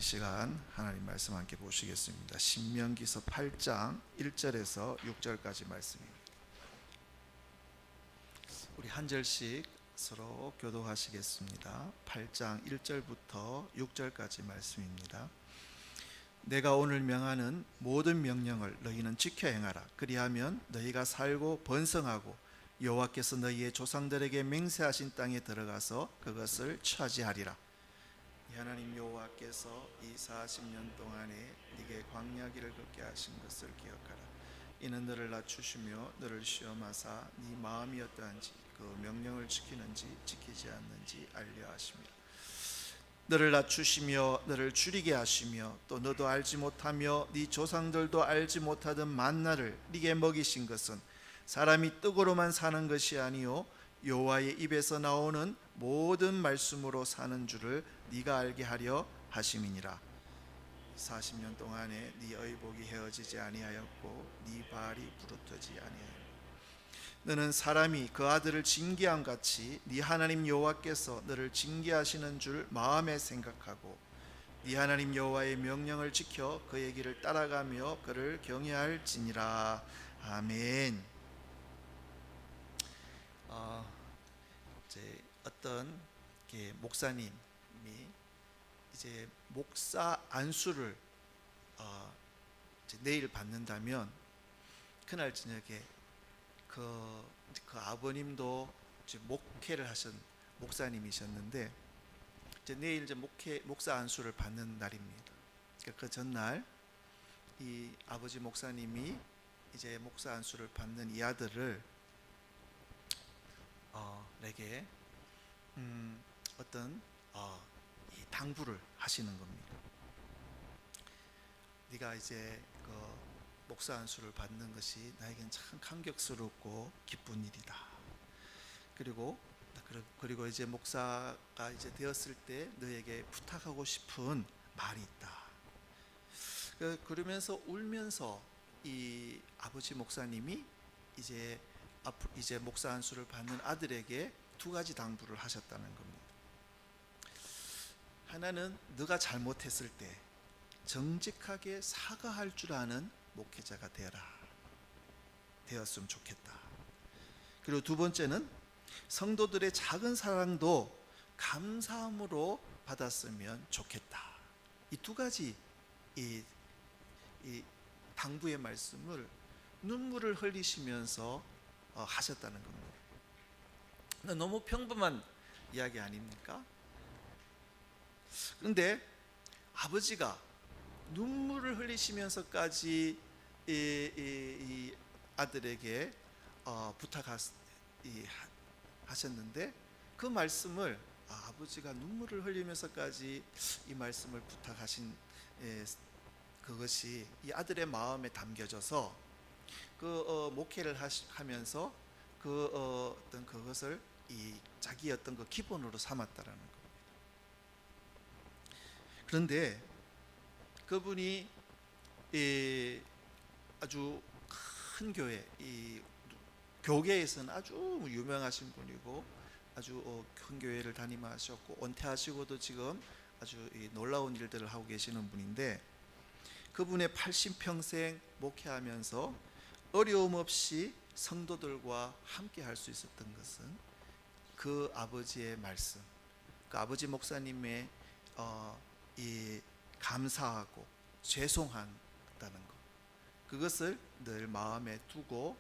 이 시간 하나님 말씀 함께 보시겠습니다. 신명기서 8장 1절에서 6절까지 말씀입니다. 우리 한 절씩 서로 교독하시겠습니다. 8장 1절부터 6절까지 말씀입니다. 내가 오늘 명하는 모든 명령을 너희는 지켜 행하라. 그리하면 너희가 살고 번성하고 여호와께서 너희의 조상들에게 맹세하신 땅에 들어가서 그것을 차지하리라. 하나님 여호와께서 이 40년 동안에 네게 광야길을 걷게 하신 것을 기억하라. 이는 너를 낮추시며 너를 시험하사 네 마음이 어떠한지 그 명령을 지키는지 지키지 않는지 알려 하십니다. 너를 낮추시며 너를 줄이게 하시며 또 너도 알지 못하며 네 조상들도 알지 못하던 만나를 네게 먹이신 것은 사람이 떡으로만 사는 것이 아니요 여호와의 입에서 나오는 모든 말씀으로 사는 줄을 네가 알게 하려 하심이니라. 40년 동안에 네 의복이 헤어지지 아니하였고 네 발이 부르트지 아니하였고 너는 사람이 그 아들을 징계함 같이 네 하나님 여호와께서 너를 징계하시는 줄 마음에 생각하고 네 하나님 여호와의 명령을 지켜 그의 길을 따라가며 그를 경외할지니라. 아멘. 이제 어떤 목사님이 이제 목사 안수를 이제 내일 받는다면 그날 저녁에 그 아버님도 이제 목회를 하신 목사님이셨는데 이제 내일 이제 목사 안수를 받는 날입니다. 그러니까 그 전날 이 아버지 목사님이 이제 목사 안수를 받는 이 아들을 내게 어떤 이 당부를 하시는 겁니다. 네가 이제 그 목사 안수를 받는 것이 나에겐 참 감격스럽고 기쁜 일이다. 그리고 이제 목사가 이제 되었을 때 너에게 부탁하고 싶은 말이 있다. 그러면서 울면서 이 아버지 목사님이 이제 목사 안수를 받는 아들에게 두 가지 당부를 하셨다는 겁니다. 하나는 네가 잘못했을 때 정직하게 사과할 줄 아는 목회자가 되었으면 좋겠다. 그리고 두 번째는 성도들의 작은 사랑도 감사함으로 받았으면 좋겠다. 이 두 가지 이 당부의 말씀을 눈물을 흘리시면서 하셨다는 겁니다. 너무 평범한 이야기 아닙니까? 그런데 아버지가 눈물을 흘리시면서까지 이 아들에게 부탁하셨는데 그 말씀을 아버지가 눈물을 흘리면서까지 이 말씀을 부탁하신 그것이 이 아들의 마음에 담겨져서 그 목회를 하면서 어떤 그것을 이 자기 어떤 그 기본으로 삼았다라는 겁니다. 그런데 그분이 아주 큰 교계에서는 아주 유명하신 분이고 아주 큰 교회를 담임하셨고 은퇴하시고도 지금 아주 놀라운 일들을 하고 계시는 분인데 그분의 80평생 목회하면서 어려움 없이 성도들과 함께 할 수 있었던 것은 그 아버지의 말씀, 그 아버지 목사님의 이 감사하고 죄송한다는 것, 그것을 늘 마음에 두고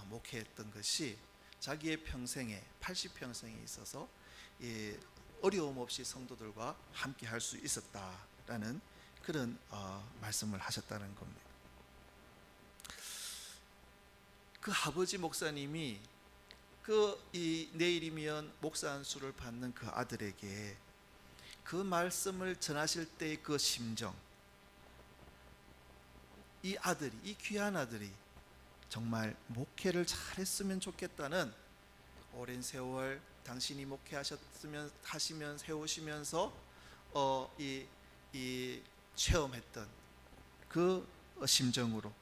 목회했던 것이 자기의 평생에 80평생에 있어서 어려움 없이 성도들과 함께 할 수 있었다라는 그런 말씀을 하셨다는 겁니다. 그 아버지 목사님이 내일이면 목사 안수를 받는 그 아들에게 그 말씀을 전하실 때의 그 심정, 이 귀한 아들이 정말 목회를 잘했으면 좋겠다는 오랜 세월 당신이 목회하시면 세우시면서 이 체험했던 그 심정으로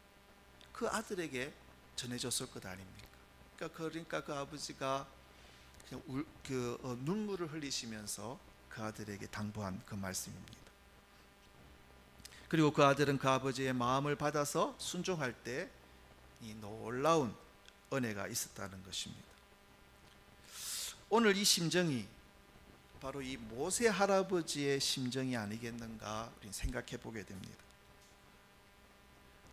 그 아들에게 전해줬을 것 아닙니까? 그러니까 그 아버지가 그냥 눈물을 흘리시면서 그 아들에게 당부한 그 말씀입니다. 그리고 그 아들은 그 아버지의 마음을 받아서 순종할 때 이 놀라운 은혜가 있었다는 것입니다. 오늘 이 심정이 바로 이 모세 할아버지의 심정이 아니겠는가 우리는 생각해 보게 됩니다.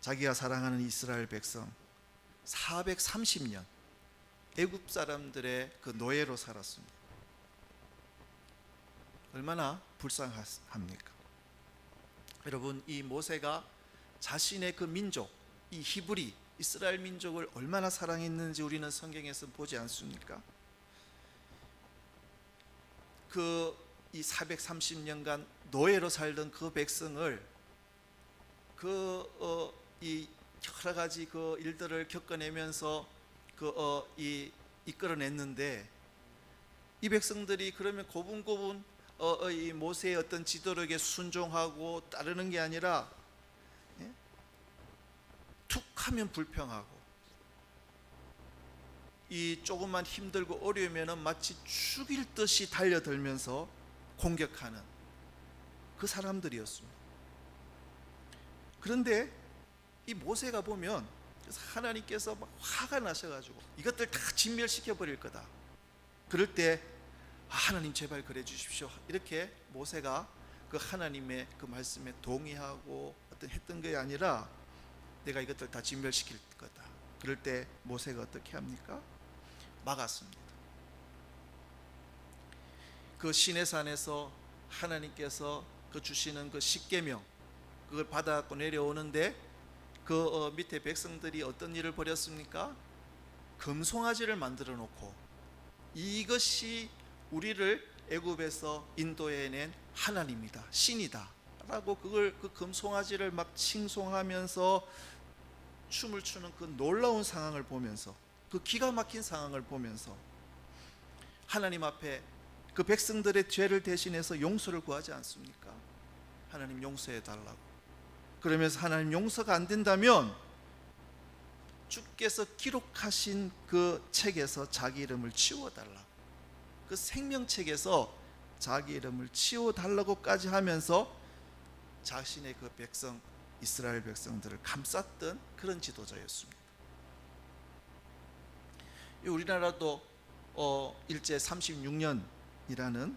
자기가 사랑하는 이스라엘 백성 430년 애굽 사람들의 그 노예로 살았습니다. 얼마나 불쌍합니까? 여러분, 이 모세가 자신의 그 민족, 이 히브리 이스라엘 민족을 얼마나 사랑했는지 우리는 성경에서 보지 않습니까? 이 430년간 노예로 살던 그 백성을 이 여러 가지 그 일들을 겪어내면서 이끌어냈는데, 이 백성들이 그러면 고분고분 이 모세의 어떤 지도력에 순종하고 따르는 게 아니라 툭하면 불평하고, 이 조금만 힘들고 어려우면 마치 죽일 듯이 달려들면서 공격하는 그 사람들이었습니다. 그런데 이 모세가 보면 하나님께서 막 화가 나셔가지고 이것들 다 진멸시켜 버릴 거다. 그럴 때 하나님 제발 그래 주십시오. 이렇게 모세가 그 하나님의 그 말씀에 동의하고 어떤 했던 게 아니라 내가 이것들 다 진멸시킬 거다. 그럴 때 모세가 어떻게 합니까? 막았습니다. 그 시내산에서 하나님께서 그 주시는 그 십계명 그걸 받아갖고 내려오는데 그 밑에 백성들이 어떤 일을 벌였습니까? 금송아지를 만들어 놓고 이것이 우리를 애굽에서 인도해낸 하나님이다, 신이다 라고 그 금송아지를 막 칭송하면서 춤을 추는 그 놀라운 상황을 보면서, 그 기가 막힌 상황을 보면서 하나님 앞에 그 백성들의 죄를 대신해서 용서를 구하지 않습니까? 하나님 용서해 달라고. 그러면서 하나님 용서가 안 된다면 주께서 기록하신 그 책에서 자기 이름을 지워달라고, 그 생명책에서 자기 이름을 지워달라고까지 하면서 자신의 그 백성 이스라엘 백성들을 감쌌던 그런 지도자였습니다. 우리나라도 일제 36년이라는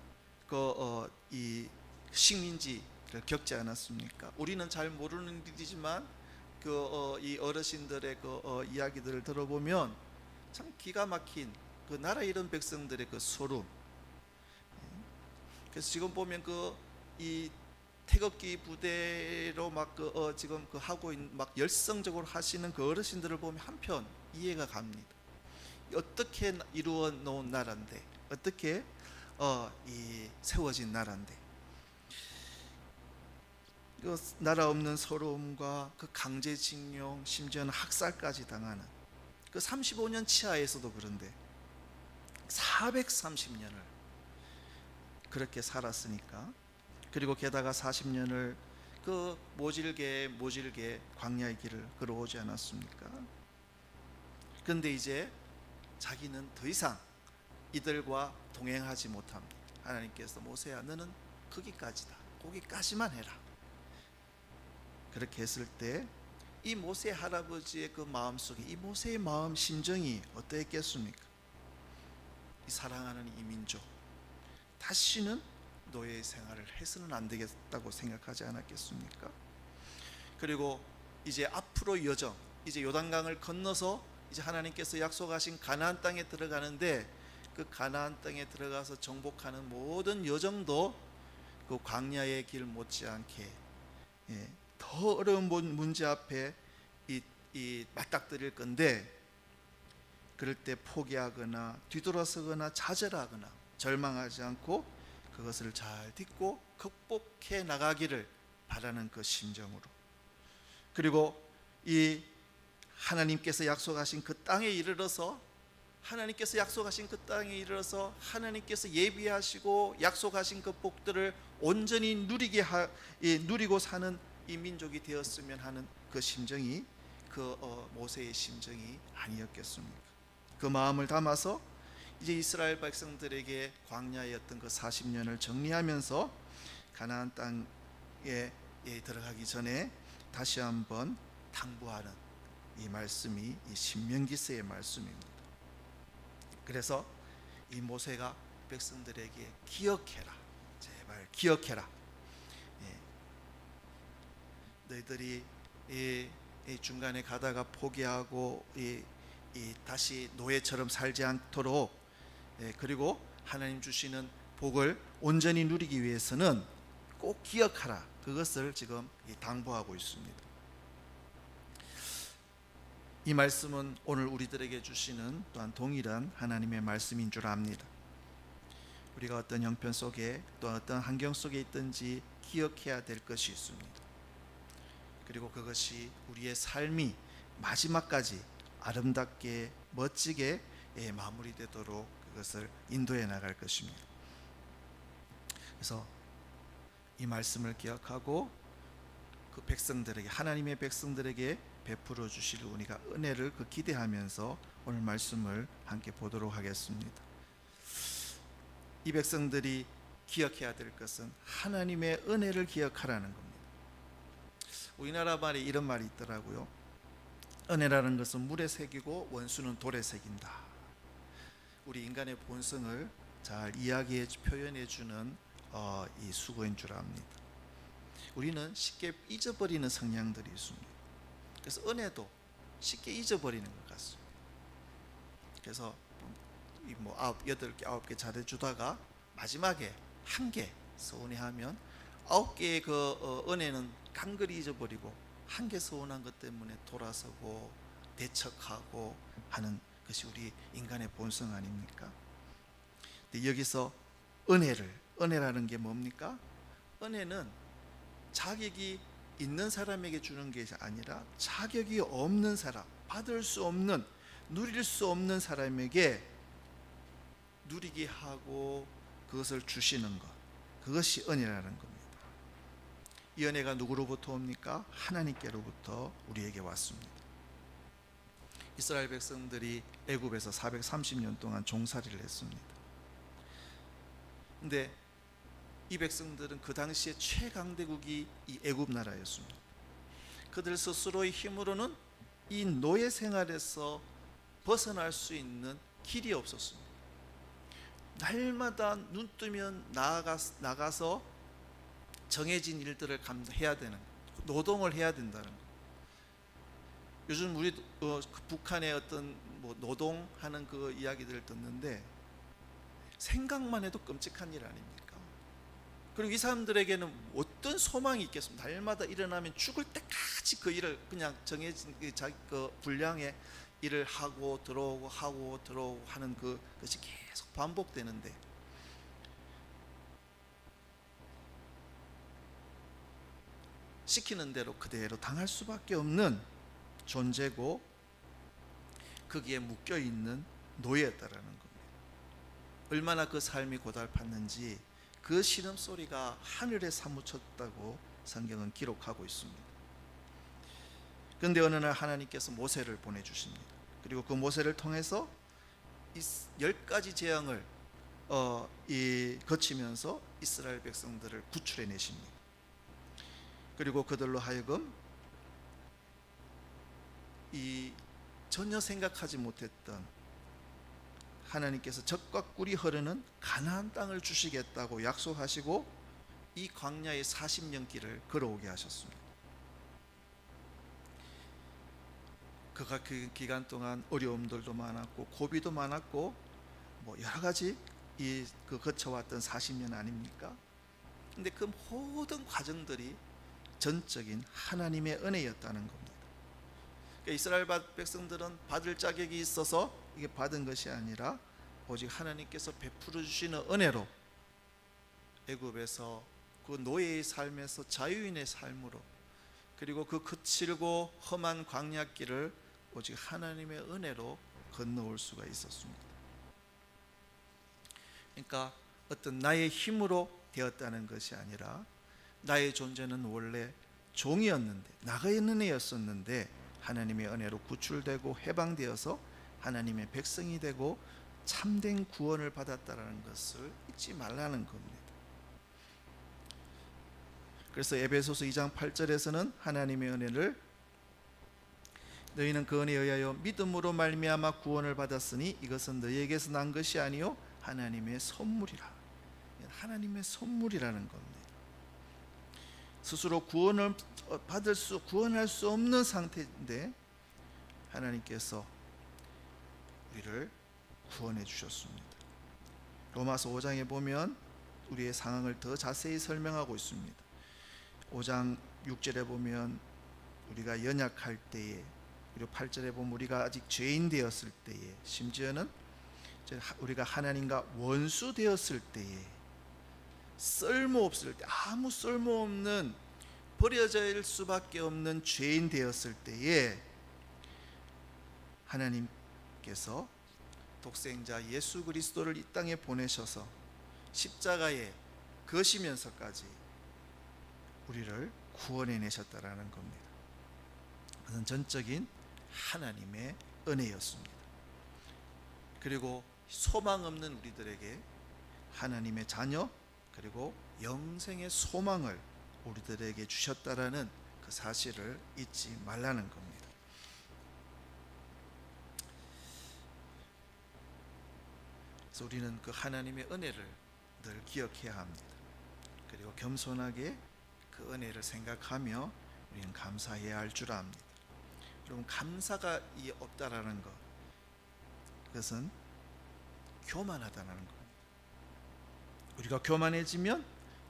이 식민지를 겪지 않았습니까? 우리는 잘 모르는 일이지만 이 어르신들의 이야기들을 들어보면 참 기가 막힌 그 나라 잃은 백성들의 그 소름. 그래서 지금 보면 이 태극기 부대로 막 지금 하고 있는 막 열성적으로 하시는 그 어르신들을 보면 한편 이해가 갑니다. 어떻게 이루어 놓은 나라인데, 어떻게 이 세워진 나라인데, 그 나라 없는 서러움과 그 강제징용, 심지어는 학살까지 당하는 그 35년 치하에서도 그런데 430년을 그렇게 살았으니까, 그리고 게다가 40년을 그 모질게 광야의 길을 걸어오지 않았습니까? 그런데 이제 자기는 더 이상 이들과 동행하지 못합니다. 하나님께서 모세야, 너는 거기까지다, 거기까지만 해라. 그렇게 했을 때 이 모세 할아버지의 그 마음속에, 이 모세의 마음 심정이 어떠했겠습니까? 이 사랑하는 이 민족, 다시는 노예 생활을 해서는 안 되겠다고 생각하지 않았겠습니까? 그리고 이제 앞으로 여정, 이제 요단강을 건너서 이제 하나님께서 약속하신 가나안 땅에 들어가는데, 그 가나안 땅에 들어가서 정복하는 모든 여정도 그 광야의 길 못지않게 더 어려운 문제 앞에 이 맞닥뜨릴 건데, 그럴 때 포기하거나 뒤돌아서거나 좌절하거나 절망하지 않고 그것을 잘 딛고 극복해 나가기를 바라는 그 심정으로, 그리고 이 하나님께서 약속하신 그 땅에 이르러서, 하나님께서 약속하신 그 땅에 이르러서 하나님께서 예비하시고 약속하신 그 복들을 온전히 누리고 사는 이 민족이 되었으면 하는 그 심정이 모세의 심정이 아니었겠습니까? 그 마음을 담아서 이제 이스라엘 백성들에게 광야의 어떤 그 40년을 정리하면서 가나안 땅에 들어가기 전에 다시 한번 당부하는 이 말씀이 이 신명기서의 말씀입니다. 그래서 이 모세가 백성들에게 기억해라, 제발 기억해라. 너희들이 이 중간에 가다가 포기하고 다시 노예처럼 살지 않도록, 그리고 하나님 주시는 복을 온전히 누리기 위해서는 꼭 기억하라. 그것을 지금 당부하고 있습니다. 이 말씀은 오늘 우리들에게 주시는 또한 동일한 하나님의 말씀인 줄 압니다. 우리가 어떤 형편 속에 또 어떤 환경 속에 있든지 기억해야 될 것이 있습니다. 그리고 그것이 우리의 삶이 마지막까지 아름답게 멋지게 마무리되도록 그것을 인도해 나갈 것입니다. 그래서 이 말씀을 기억하고 그 백성들에게, 하나님의 백성들에게 베풀어 주실 우리가 은혜를 기대하면서 오늘 말씀을 함께 보도록 하겠습니다. 이 백성들이 기억해야 될 것은 하나님의 은혜를 기억하라는 겁니다. 우리나라 말에 이런 말이 있더라고요. 은혜라는 것은 물에 새기고 원수는 돌에 새긴다. 우리 인간의 본성을 잘 이야기해 표현해 주는 이 수고인 줄 압니다. 우리는 쉽게 잊어버리는 성향들이 있습니다. 그래서 은혜도 쉽게 잊어버리는 것 같습니다. 그래서 뭐 8개, 9개 잘해주다가 마지막에 한 개 서운해하면 9개의 그 은혜는 간간히 잊어버리고 한 개 서운한 것 때문에 돌아서고 대척하고 하는 것이 우리 인간의 본성 아닙니까? 근데 여기서 은혜라는 게 뭡니까? 은혜는 자격이 있는 사람에게 주는 게 아니라 자격이 없는 사람, 받을 수 없는, 누릴 수 없는 사람에게 누리게 하고 그것을 주시는 것, 그것이 은혜라는 겁니다. 이 은혜가 누구로부터 옵니까? 하나님께로부터 우리에게 왔습니다. 이스라엘 백성들이 애굽에서 430년 동안 종살이를 했습니다. 근데 이 백성들은 그 당시에 최강대국이 이 애굽 나라였습니다. 그들 스스로의 힘으로는 이 노예 생활에서 벗어날 수 있는 길이 없었습니다. 날마다 눈 뜨면 나가서 정해진 일들을 해야 되는, 노동을 해야 된다는 거. 요즘 우리 북한의 어떤 노동하는 그 이야기들을 듣는데 생각만 해도 끔찍한 일 아닙니까? 그리고 이 사람들에게는 어떤 소망이 있겠습니까? 날마다 일어나면 죽을 때까지 그 일을 그냥 정해진 자기 그 분량의 일을 하고 들어오고 하는 그것이 계속 반복되는데, 시키는 대로 그대로 당할 수밖에 없는 존재고 거기에 묶여있는 노예였다라는 겁니다. 얼마나 그 삶이 고달팠는지 그 신음소리가 하늘에 사무쳤다고 성경은 기록하고 있습니다. 그런데 어느 날 하나님께서 모세를 보내주십니다. 그리고 그 모세를 통해서 이 10가지 재앙을 거치면서 이스라엘 백성들을 구출해 내십니다. 그리고 그들로 하여금 이 전혀 생각하지 못했던 하나님께서 젖과 꿀이 흐르는 가나안 땅을 주시겠다고 약속하시고 이 광야의 40년 길을 걸어오게 하셨습니다. 그 기간 동안 어려움들도 많았고 고비도 많았고 여러 가지 거쳐왔던 40년 아닙니까? 근데 그 모든 과정들이 전적인 하나님의 은혜였다는 겁니다. 그러니까 이스라엘 백성들은 받을 자격이 있어서 이게 받은 것이 아니라 오직 하나님께서 베풀어 주시는 은혜로 애굽에서 그 노예의 삶에서 자유인의 삶으로, 그리고 그 거칠고 험한 광야길을 오직 하나님의 은혜로 건너올 수가 있었습니다. 그러니까 어떤 나의 힘으로 되었다는 것이 아니라 나의 존재는 원래 종이었는데, 나의 은혜였었는데 하나님의 은혜로 구출되고 해방되어서 하나님의 백성이 되고 참된 구원을 받았다는 것을 잊지 말라는 겁니다. 그래서 에베소서 2장 8절에서는 하나님의 은혜를 너희는 그 은혜에 의하여 믿음으로 말미암아 구원을 받았으니 이것은 너희에게서 난 것이 아니요 하나님의 선물이라. 하나님의 선물이라는 겁니다. 스스로 구원할 수 없는 상태인데 하나님께서 우리를 구원해 주셨습니다. 로마서 5장에 보면 우리의 상황을 더 자세히 설명하고 있습니다. 5장 6절에 보면 우리가 연약할 때에, 그리고 8절에 보면 우리가 아직 죄인 되었을 때에, 심지어는 우리가 하나님과 원수 되었을 때에, 쓸모없을 때, 아무 쓸모없는 버려질 수밖에 없는 죄인 되었을 때에 하나님께서 독생자 예수 그리스도를 이 땅에 보내셔서 십자가에 거시면서까지 우리를 구원해내셨다라는 겁니다. 그것은 전적인 하나님의 은혜였습니다. 그리고 소망 없는 우리들에게 하나님의 자녀, 그리고 영생의 소망을 우리들에게 주셨다라는 그 사실을 잊지 말라는 겁니다. 그래서 우리는 그 하나님의 은혜를 늘 기억해야 합니다. 그리고 겸손하게 그 은혜를 생각하며 우리는 감사해야 할 줄 압니다. 여러분, 감사가 없다라는 것, 그것은 교만하다는 겁니다. 우리가 교만해지면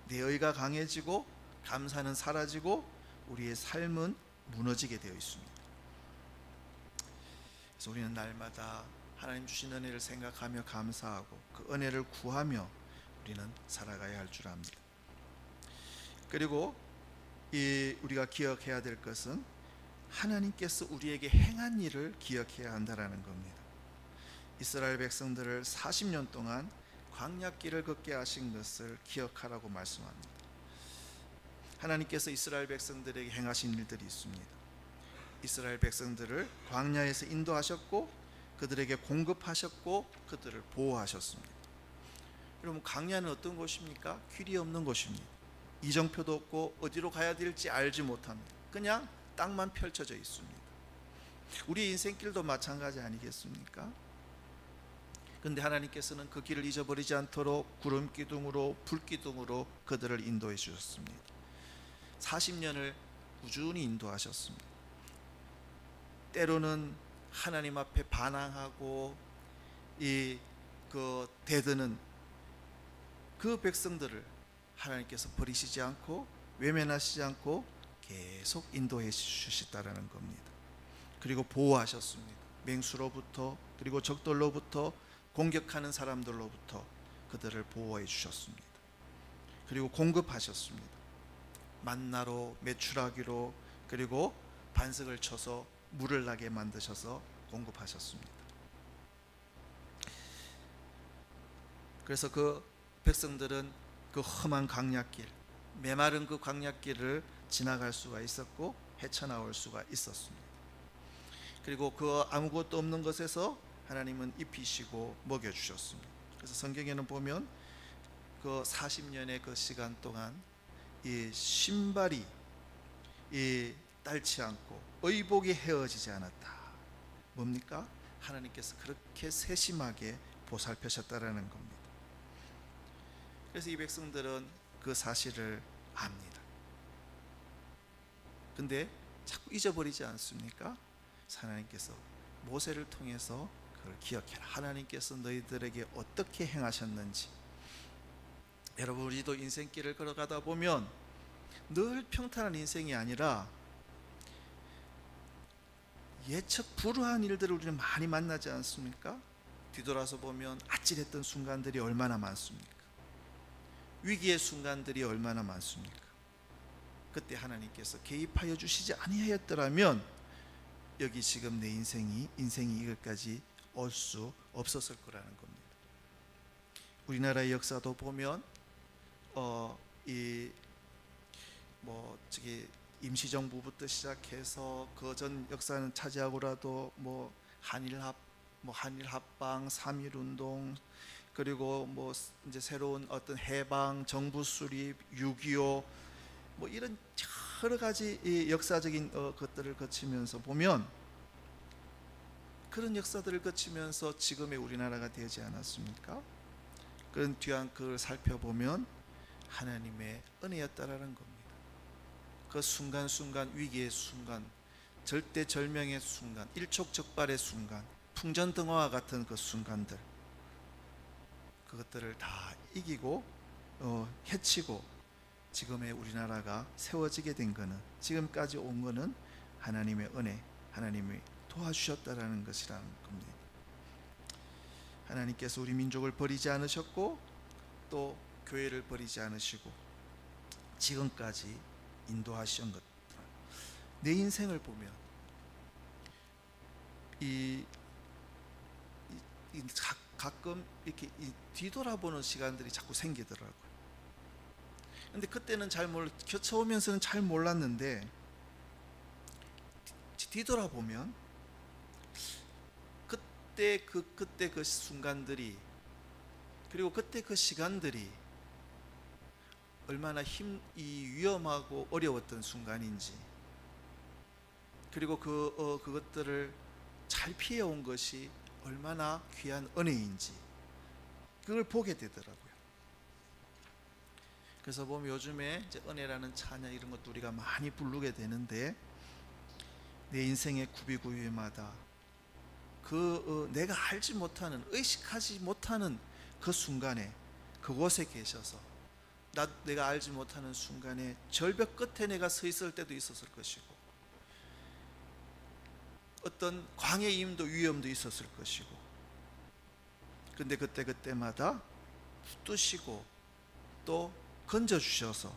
내 의가 강해지고 감사는 사라지고 우리의 삶은 무너지게 되어 있습니다. 그래서 우리는 날마다 하나님 주신 은혜를 생각하며 감사하고 그 은혜를 구하며 우리는 살아가야 할 줄 압니다. 그리고 우리가 기억해야 될 것은 하나님께서 우리에게 행한 일을 기억해야 한다는 겁니다. 이스라엘 백성들을 40년 동안 광야길을 걷게 하신 것을 기억하라고 말씀합니다. 하나님께서 이스라엘 백성들에게 행하신 일들이 있습니다. 이스라엘 백성들을 광야에서 인도하셨고 그들에게 공급하셨고 그들을 보호하셨습니다. 여러분, 광야는 어떤 곳입니까? 길이 없는 곳입니다. 이정표도 없고 어디로 가야 될지 알지 못합니다. 그냥 땅만 펼쳐져 있습니다. 우리 인생길도 마찬가지 아니겠습니까? 그런데 하나님께서는 그 길을 잊어버리지 않도록 구름 기둥으로 불 기둥으로 그들을 인도해 주셨습니다. 40년을 꾸준히 인도하셨습니다. 때로는 하나님 앞에 반항하고 대드는 그 백성들을 하나님께서 버리시지 않고 외면하시지 않고 계속 인도해 주시다라는 겁니다. 그리고 보호하셨습니다. 맹수로부터, 그리고 적들로부터, 공격하는 사람들로부터 그들을 보호해 주셨습니다. 그리고 공급하셨습니다. 만나로, 메추라기로, 그리고 반석을 쳐서 물을 나게 만드셔서 공급하셨습니다. 그래서 그 백성들은 그 험한 광야길, 메마른 그 광야길을 지나갈 수가 있었고 헤쳐나올 수가 있었습니다. 그리고 그 아무것도 없는 것에서 하나님은 입히시고 먹여주셨습니다. 그래서 성경에는 보면 그 40년의 그 시간 동안 이 신발이 닳지 않고 의복이 헤어지지 않았다. 뭡니까? 하나님께서 그렇게 세심하게 보살펴셨다라는 겁니다. 그래서 이 백성들은 그 사실을 압니다. 근데 자꾸 잊어버리지 않습니까? 하나님께서 모세를 통해서 그걸 기억해라. 하나님께서 너희들에게 어떻게 행하셨는지. 여러분, 우리도 인생길을 걸어가다 보면 늘 평탄한 인생이 아니라 예측 불허한 일들을 우리는 많이 만나지 않습니까? 뒤돌아서 보면 아찔했던 순간들이 얼마나 많습니까? 위기의 순간들이 얼마나 많습니까? 그때 하나님께서 개입하여 주시지 아니하였더라면 여기 지금 내 인생이 이것까지 올 수 없었을 거라는 겁니다. 우리나라의 역사도 보면 임시정부부터 시작해서 그 전 역사는 차지하고라도 한일 합방, 3.1 운동, 그리고 이제 새로운 어떤 해방, 정부 수립, 6.25 뭐 이런 여러 가지 이 역사적인 것들을 거치면서 보면, 그런 역사들을 거치면서 지금의 우리나라가 되지 않았습니까? 그런 뒤안 그걸 살펴보면 하나님의 은혜였다라는 겁니다. 그 순간순간, 위기의 순간, 절대절명의 순간, 일촉즉발의 순간, 풍전등화와 같은 그 순간들, 그것들을 다 이기고 해치고 지금의 우리나라가 세워지게 된 것은, 지금까지 온 것은 하나님의 은혜, 하나님이 도와주셨다라는 것이라는 겁니다. 하나님께서 우리 민족을 버리지 않으셨고 또 교회를 버리지 않으시고 지금까지 인도하신 것. 내 인생을 보면 가끔 이렇게 뒤돌아보는 시간들이 자꾸 생기더라고요. 근데 그때는 겨쳐오면서는 잘 몰랐는데, 뒤돌아보면 그때 그 순간들이, 그리고 그때 그 시간들이 얼마나 위험하고 어려웠던 순간인지, 그리고 그것들을 잘 피해온 것이 얼마나 귀한 은혜인지, 그걸 보게 되더라고요. 그래서 보면 요즘에 이제 은혜라는 찬양 이런 것도 우리가 많이 부르게 되는데, 내 인생의 구비구비마다 내가 알지 못하는, 의식하지 못하는 그 순간에, 그곳에 계셔서 내가 알지 못하는 순간에 절벽 끝에 내가 서 있을 때도 있었을 것이고, 어떤 광해임도 위험도 있었을 것이고, 근데 그때마다 붙드시고 또 건져주셔서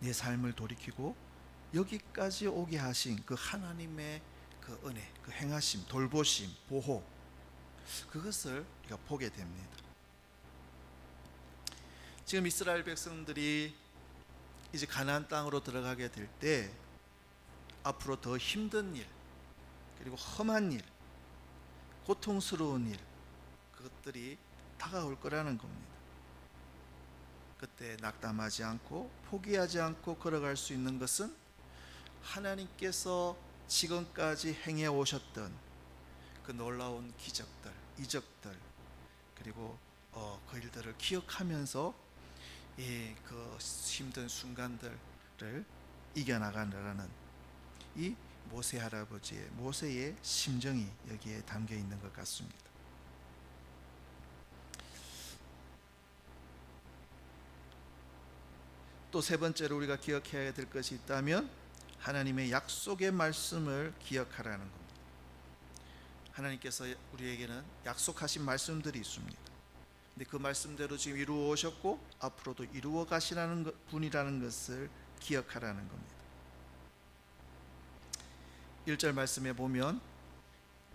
내 삶을 돌이키고 여기까지 오게 하신 그 하나님의 그 은혜, 그 행하심, 돌보심, 보호, 그것을 우리가 보게 됩니다. 지금 이스라엘 백성들이 이제 가나안 땅으로 들어가게 될 때 앞으로 더 힘든 일, 그리고 험한 일, 고통스러운 일, 그것들이 다가올 거라는 겁니다. 그때 낙담하지 않고 포기하지 않고 걸어갈 수 있는 것은 하나님께서 지금까지 행해 오셨던 그 놀라운 기적들, 이적들, 그리고 그 일들을 기억하면서 그 힘든 순간들을 이겨나가느라는 이 모세 할아버지의, 모세의 심정이 여기에 담겨 있는 것 같습니다. 또 세 번째로 우리가 기억해야 될 것이 있다면 하나님의 약속의 말씀을 기억하라는 겁니다. 하나님께서 우리에게는 약속하신 말씀들이 있습니다. 근데 그 말씀대로 지금 이루어 오셨고 앞으로도 이루어 가시라는 분이라는 것을 기억하라는 겁니다. 1절 말씀에 보면,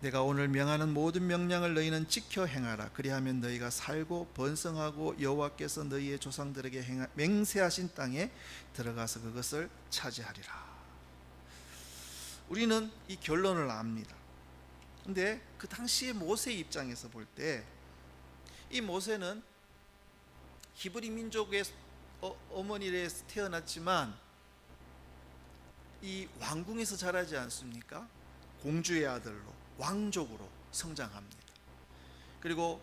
내가 오늘 명하는 모든 명령을 너희는 지켜 행하라. 그리하면 너희가 살고 번성하고 여호와께서 너희의 조상들에게 맹세하신 땅에 들어가서 그것을 차지하리라. 우리는 이 결론을 압니다. 근데 그 당시에 모세의 입장에서 볼 때, 이 모세는 히브리 민족의 어머니에서 태어났지만 이 왕궁에서 자라지 않습니까? 공주의 아들로, 왕족으로 성장합니다. 그리고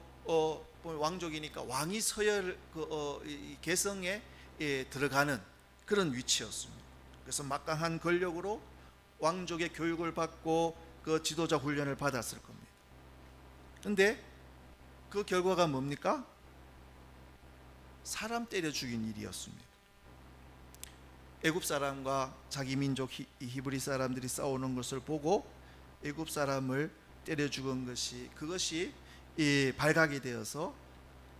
왕족이니까 왕이 서열 개성에 들어가는 그런 위치였습니다. 그래서 막강한 권력으로 왕족의 교육을 받고 그 지도자 훈련을 받았을 겁니다. 그런데 그 결과가 뭡니까? 사람 때려 죽인 일이었습니다. 애굽 사람과 자기 민족 히브리 사람들이 싸우는 것을 보고 애굽 사람을 때려 죽은 그것이 발각이 되어서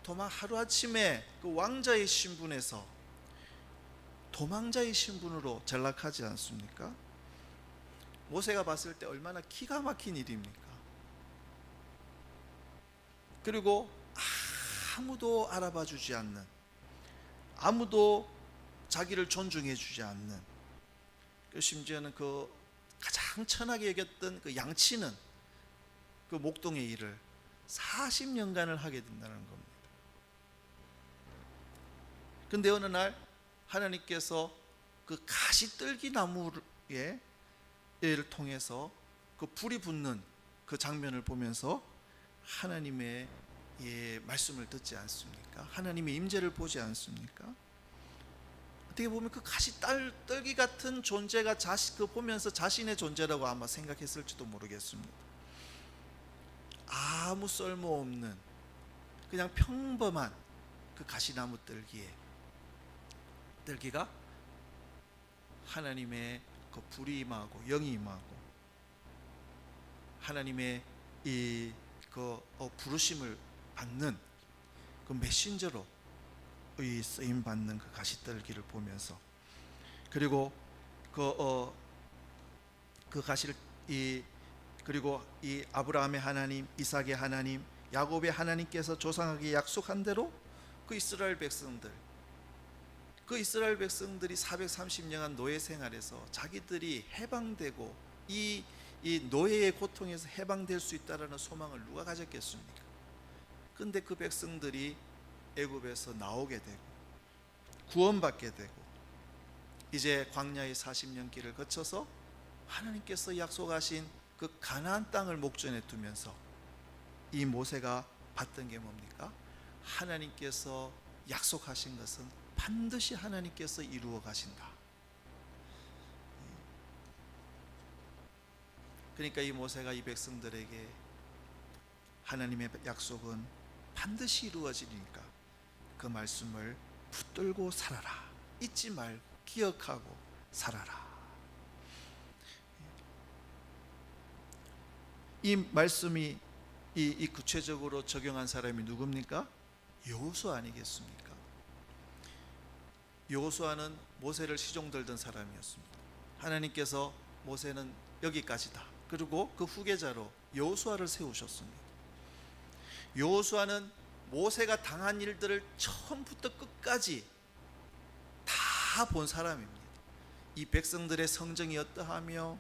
하루아침에 그 왕자의 신분에서 도망자의 신분으로 전락하지 않습니까? 모세가 봤을 때 얼마나 기가 막힌 일입니까? 그리고 아무도 알아봐 주지 않는, 아무도 자기를 존중해 주지 않는, 심지어는 그 가장 천하게 여겼던 그 양치는 그 목동의 일을 40년간을 하게 된다는 겁니다. 근데 어느 날 하나님께서 그 가시떨기 나무의 를 통해서 그 불이 붙는 그 장면을 보면서 하나님의 말씀을 듣지 않습니까? 하나님의 임재를 보지 않습니까? 어떻게 보면 그 가시떨기 같은 존재가 그 보면서 자신의 존재라고 아마 생각했을지도 모르겠습니다. 아무 쓸모없는 그냥 평범한 그 가시나무 떨기가 하나님의 그 불이 임하고 영이 임하고 하나님의 부르심을 받는 그 메신저로 쓰임 받는 그 가시떨기를 보면서, 그리고 그 가시를 그리고 이 아브라함의 하나님, 이삭의 하나님, 야곱의 하나님께서 조상에게 약속한 대로 그 이스라엘 백성들이 430년간 노예 생활에서 자기들이 해방되고 이 노예의 고통에서 해방될 수 있다라는 소망을 누가 가졌겠습니까? 근데 그 백성들이 애굽에서 나오게 되고 구원받게 되고 이제 광야의 40년 길을 거쳐서 하나님께서 약속하신 그 가나안 땅을 목전에 두면서 이 모세가 봤던 게 뭡니까? 하나님께서 약속하신 것은 반드시 하나님께서 이루어 가신다. 그러니까 이 모세가 이 백성들에게 하나님의 약속은 반드시 이루어지니까 그 말씀을 붙들고 살아라, 잊지 말고 기억하고 살아라. 이 말씀이 이 구체적으로 적용한 사람이 누굽니까? 여호수아 아니겠습니까? 여호수아는 모세를 시종들던 사람이었습니다. 하나님께서 모세는 여기까지다, 그리고 그 후계자로 여호수아를 세우셨습니다. 여호수아는 모세가 당한 일들을 처음부터 끝까지 다 본 사람입니다. 이 백성들의 성정이 어떠하며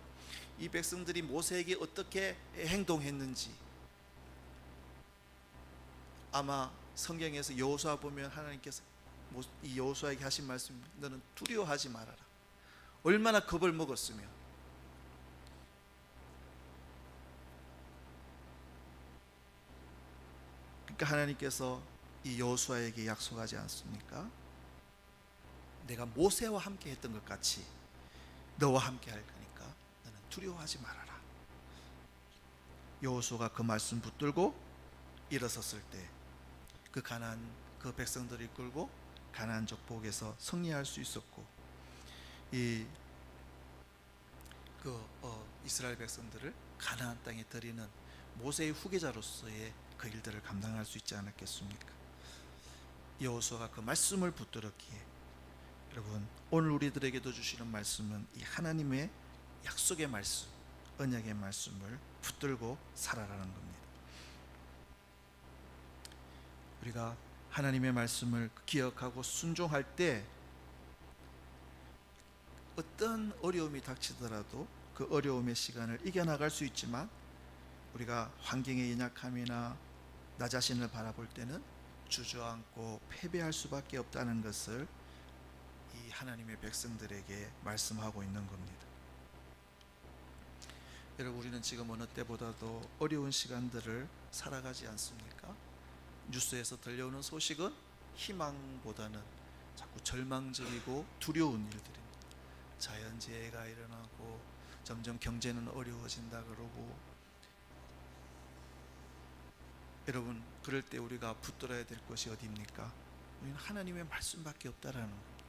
이 백성들이 모세에게 어떻게 행동했는지, 아마 성경에서 여호수아 보면 하나님께서 이 여호수아에게 하신 말씀, 너는 두려워하지 말아라. 얼마나 겁을 먹었으면. 그러니까 하나님께서 이 여호수아에게 약속하지 않습니까? 내가 모세와 함께 했던 것 같이 너와 함께 할 거니까 너는 두려워하지 말아라. 여호수아가 그 말씀 붙들고 일어섰을 때 그 가나안 그 백성들을 이끌고 가나안 족복에서 승리할 수 있었고, 이스라엘 백성들을 가나안 땅에 들이는 모세의 후계자로서의 그 일들을 감당할 수 있지 않았겠습니까? 여호수아가 그 말씀을 붙들었기에, 여러분 오늘 우리들에게도 주시는 말씀은 이 하나님의 약속의 말씀, 언약의 말씀을 붙들고 살아라는 겁니다. 우리가 하나님의 말씀을 기억하고 순종할 때 어떤 어려움이 닥치더라도 그 어려움의 시간을 이겨나갈 수 있지만, 우리가 환경의 연약함이나 나 자신을 바라볼 때는 주저앉고 패배할 수밖에 없다는 것을 이 하나님의 백성들에게 말씀하고 있는 겁니다. 여러분, 우리는 지금 어느 때보다도 어려운 시간들을 살아가지 않습니까? 뉴스에서 들려오는 소식은 희망보다는 자꾸 절망적이고 두려운 일들입니다. 자연재해가 일어나고 점점 경제는 어려워진다 그러고, 여러분 그럴 때 우리가 붙들어야 될 것이 어디입니까? 우리는 하나님의 말씀밖에 없다라는 겁니다.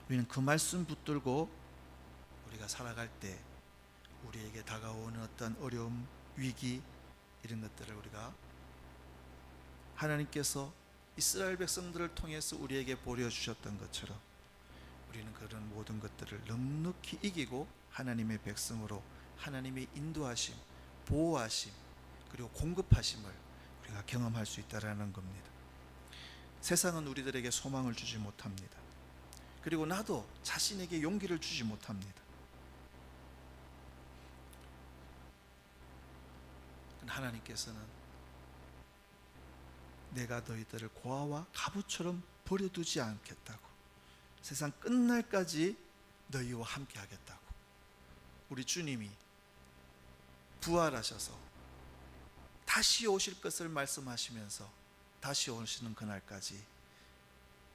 우리는 그 말씀 붙들고 우리가 살아갈 때 우리에게 다가오는 어떤 어려움, 위기, 이런 것들을 우리가 하나님께서 이스라엘 백성들을 통해서 우리에게 보여주셨던 것처럼 우리는 그런 모든 것들을 넉넉히 이기고 하나님의 백성으로 하나님의 인도하심, 보호하심, 그리고 공급하심을 우리가 경험할 수 있다는 겁니다. 세상은 우리들에게 소망을 주지 못합니다. 그리고 나도 자신에게 용기를 주지 못합니다. 하나님께서는 내가 너희들을 고아와 가부처럼 버려두지 않겠다고, 세상 끝날까지 너희와 함께 하겠다고. 우리 주님이 부활하셔서 다시 오실 것을 말씀하시면서 다시 오시는 그날까지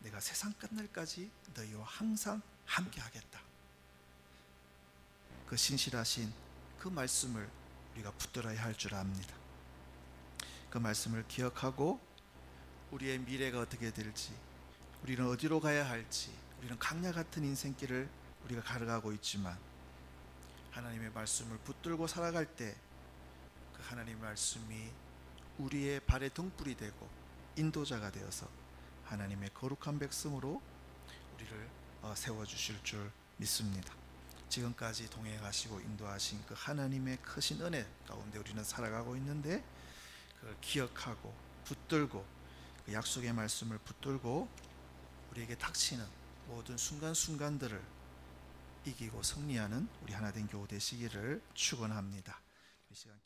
내가 세상 끝날까지 너희와 항상 함께 하겠다. 그 신실하신 그 말씀을 우리가 붙들어야 할 줄 압니다. 그 말씀을 기억하고 우리의 미래가 어떻게 될지, 우리는 어디로 가야 할지, 우리는 강야 같은 인생길을 우리가 걸어가고 있지만 하나님의 말씀을 붙들고 살아갈 때 그 하나님의 말씀이 우리의 발의 등불이 되고 인도자가 되어서 하나님의 거룩한 백성으로 우리를 세워주실 줄 믿습니다. 지금까지 동행하시고 인도하신 그 하나님의 크신 은혜 가운데 우리는 살아가고 있는데, 그걸 기억하고 붙들고 그 약속의 말씀을 붙들고 우리에게 닥치는 모든 순간순간들을 이기고 승리하는 우리 하나된 교우 되시기를 축원합니다. 이 시간